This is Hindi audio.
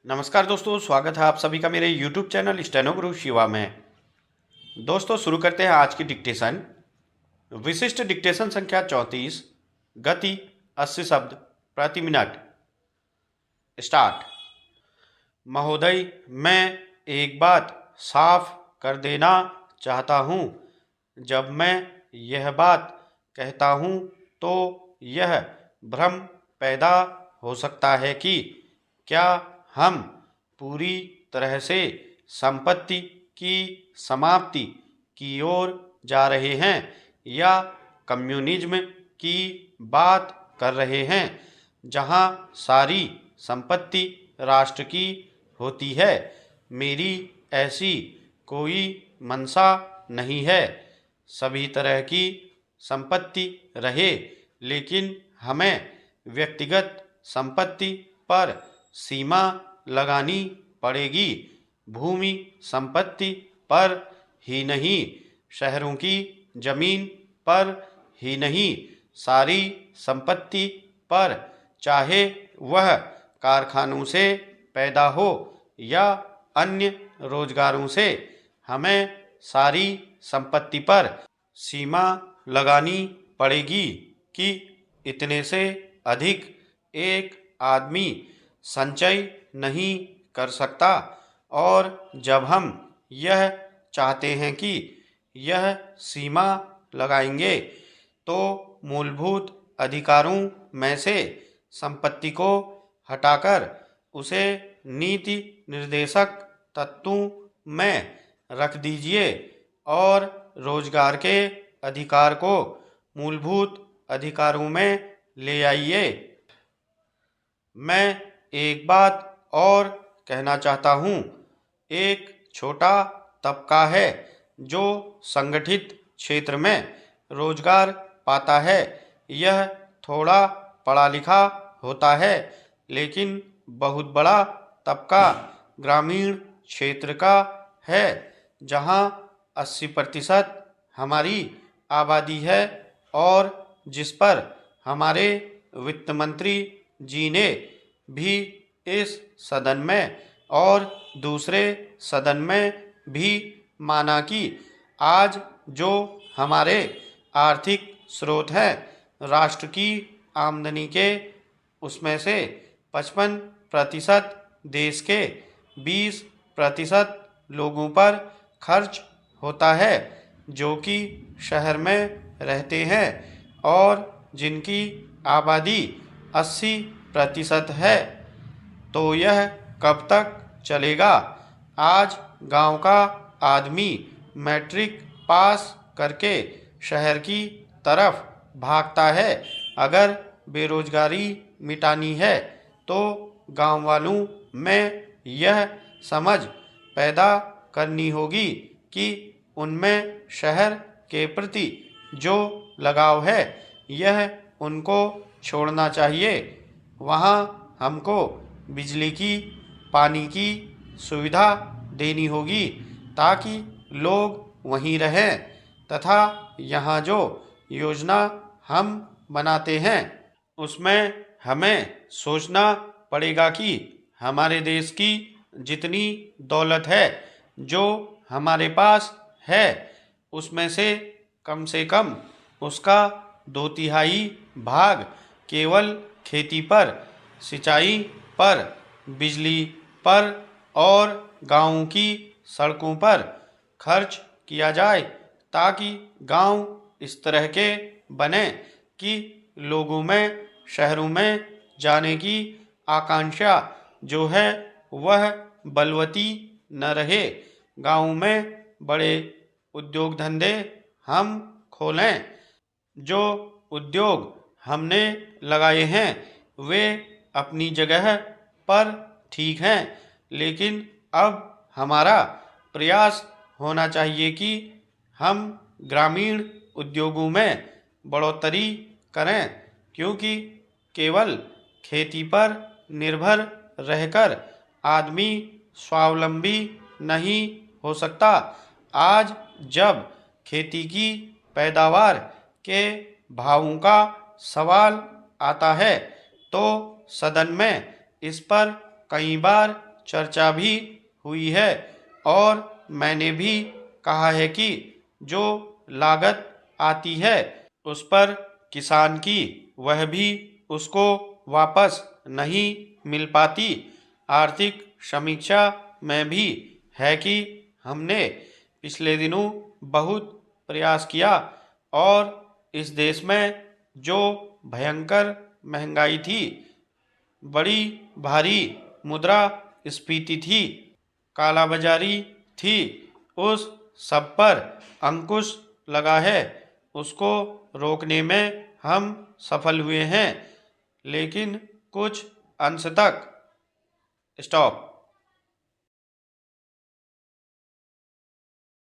नमस्कार दोस्तों, स्वागत है आप सभी का मेरे YouTube चैनल स्टेनो गुरु शिवा में। दोस्तों शुरू करते हैं आज की डिक्टेशन। विशिष्ट डिक्टेशन संख्या 34, गति 80 शब्द प्रति मिनट। स्टार्ट। महोदय, मैं एक बात साफ कर देना चाहता हूँ। जब मैं यह बात कहता हूँ तो यह भ्रम पैदा हो सकता है कि क्या हम पूरी तरह से संपत्ति की समाप्ति की ओर जा रहे हैं या कम्युनिज्म की बात कर रहे हैं, जहां सारी संपत्ति राष्ट्र की होती है। मेरी ऐसी कोई मंशा नहीं है। सभी तरह की संपत्ति रहे, लेकिन हमें व्यक्तिगत संपत्ति पर सीमा लगानी पड़ेगी। भूमि संपत्ति पर ही नहीं, शहरों की जमीन पर ही नहीं, सारी संपत्ति पर, चाहे वह कारखानों से पैदा हो या अन्य रोजगारों से, हमें सारी संपत्ति पर सीमा लगानी पड़ेगी कि इतने से अधिक एक आदमी संचय नहीं कर सकता। और जब हम यह चाहते हैं कि यह सीमा लगाएंगे तो मूलभूत अधिकारों में से संपत्ति को हटाकर उसे नीति निर्देशक तत्वों में रख दीजिए और रोजगार के अधिकार को मूलभूत अधिकारों में ले आइए। मैं एक बात और कहना चाहता हूँ। एक छोटा तबका है जो संगठित क्षेत्र में रोजगार पाता है। यह थोड़ा पढ़ा लिखा होता है, लेकिन बहुत बड़ा तबका ग्रामीण क्षेत्र का है, जहाँ 80% हमारी आबादी है और जिस पर हमारे वित्त मंत्री जी ने भी इस सदन में और दूसरे सदन में भी माना कि आज जो हमारे आर्थिक स्रोत हैं राष्ट्र की आमदनी के, उसमें से 55% देश के 20% लोगों पर खर्च होता है, जो कि शहर में रहते हैं और जिनकी आबादी 80% है। तो यह कब तक चलेगा? आज गांव का आदमी मैट्रिक पास करके शहर की तरफ भागता है। अगर बेरोजगारी मिटानी है तो गांव वालों में यह समझ पैदा करनी होगी कि उनमें शहर के प्रति जो लगाव है यह उनको छोड़ना चाहिए। वहाँ हमको बिजली की, पानी की सुविधा देनी होगी ताकि लोग वहीं रहें, तथा यहाँ जो योजना हम बनाते हैं उसमें हमें सोचना पड़ेगा कि हमारे देश की जितनी दौलत है जो हमारे पास है, उसमें से कम उसका 2/3 भाग केवल खेती पर, सिंचाई पर, बिजली पर और गाँवों की सड़कों पर खर्च किया जाए, ताकि गांव इस तरह के बने कि लोगों में शहरों में जाने की आकांक्षा जो है वह बलवती न रहे। गाँव में बड़े उद्योग धंधे हम खोलें। जो उद्योग हमने लगाए हैं वे अपनी जगह पर ठीक हैं, लेकिन अब हमारा प्रयास होना चाहिए कि हम ग्रामीण उद्योगों में बढ़ोतरी करें, क्योंकि केवल खेती पर निर्भर रहकर आदमी स्वावलंबी नहीं हो सकता। आज जब खेती की पैदावार के भावों का सवाल आता है तो सदन में इस पर कई बार चर्चा भी हुई है और मैंने भी कहा है कि जो लागत आती है उस पर किसान की वह भी उसको वापस नहीं मिल पाती। आर्थिक समीक्षा में भी है कि हमने पिछले दिनों बहुत प्रयास किया और इस देश में जो भयंकर महंगाई थी, बड़ी भारी मुद्रास्फीति थी, कालाबाजारी थी, उस सब पर अंकुश लगा है। उसको रोकने में हम सफल हुए हैं, लेकिन कुछ अंश तक। स्टॉप।